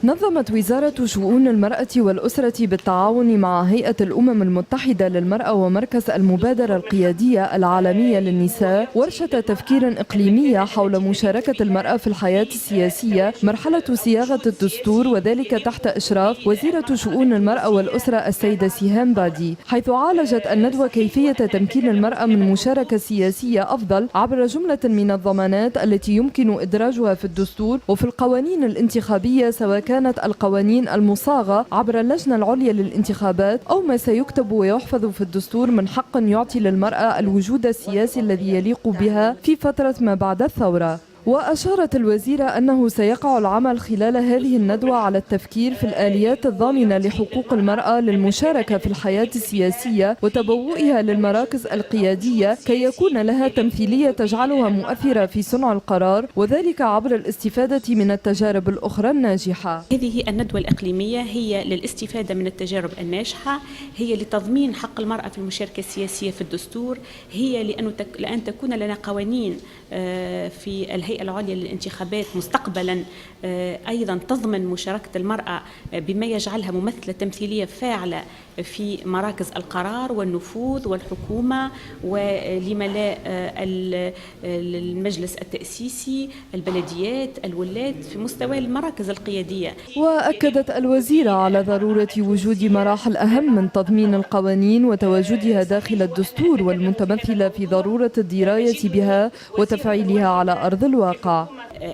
نظمت وزارة شؤون المرأة والأسرة بالتعاون مع هيئة الأمم المتحدة للمرأة ومركز المبادرة القيادية العالمية للنساء ورشة تفكير إقليمية حول مشاركة المرأة في الحياة السياسية مرحلة صياغة الدستور، وذلك تحت إشراف وزيرة شؤون المرأة والأسرة السيدة سيهام بادي، حيث عالجت الندوة كيفية تمكين المرأة من مشاركة سياسية أفضل عبر جملة من الضمانات التي يمكن إدراجها في الدستور وفي القوانين الانتخابية، سواء كانت القوانين المصاغة عبر اللجنة العليا للانتخابات أو ما سيكتب ويحفظ في الدستور من حق يعطي للمرأة الوجود السياسي الذي يليق بها في فترة ما بعد الثورة. وأشارت الوزيرة أنه سيقع العمل خلال هذه الندوة على التفكير في الآليات الضامنة لحقوق المرأة للمشاركة في الحياة السياسية وتبوئها للمراكز القيادية كي يكون لها تمثيلية تجعلها مؤثرة في صنع القرار، وذلك عبر الاستفادة من التجارب الأخرى الناجحة. هذه الندوة الإقليمية هي للاستفادة من التجارب الناجحة، هي لتضمين حق المرأة في المشاركة السياسية في الدستور، هي لأن تكون لنا قوانين في الهيئة العليا للانتخابات مستقبلا أيضا تضمن مشاركة المرأة بما يجعلها ممثلة تمثيلية فاعلة في مراكز القرار والنفوذ والحكومة، ولما لا المجلس التأسيسي، البلديات، الولاة في مستوى المراكز القيادية. وأكدت الوزيرة على ضرورة وجود مراحل أهم من تضمين القوانين وتواجدها داخل الدستور، والمتمثلة في ضرورة الدراية بها وتفعيلها على أرض الواقع.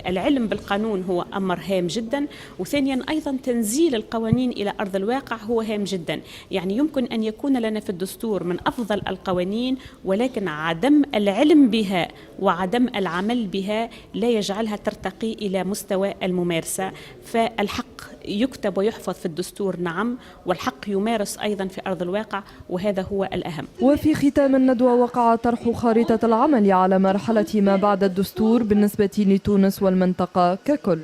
العلم بالقانون هو أمر هام جدا، وثانيا أيضا تنزيل القوانين إلى أرض الواقع هو هام جدا. يعني يمكن أن يكون لنا في الدستور من أفضل القوانين، ولكن عدم العلم بها وعدم العمل بها لا يجعلها ترتقي إلى مستوى الممارسة. فالحق يكتب ويحفظ في الدستور نعم، والحق يمارس أيضا في أرض الواقع، وهذا هو الأهم. وفي ختام الندوة وقع طرح خارطة العمل على مرحلة ما بعد الدستور بالنسبة لتونس والمنطقة ككل.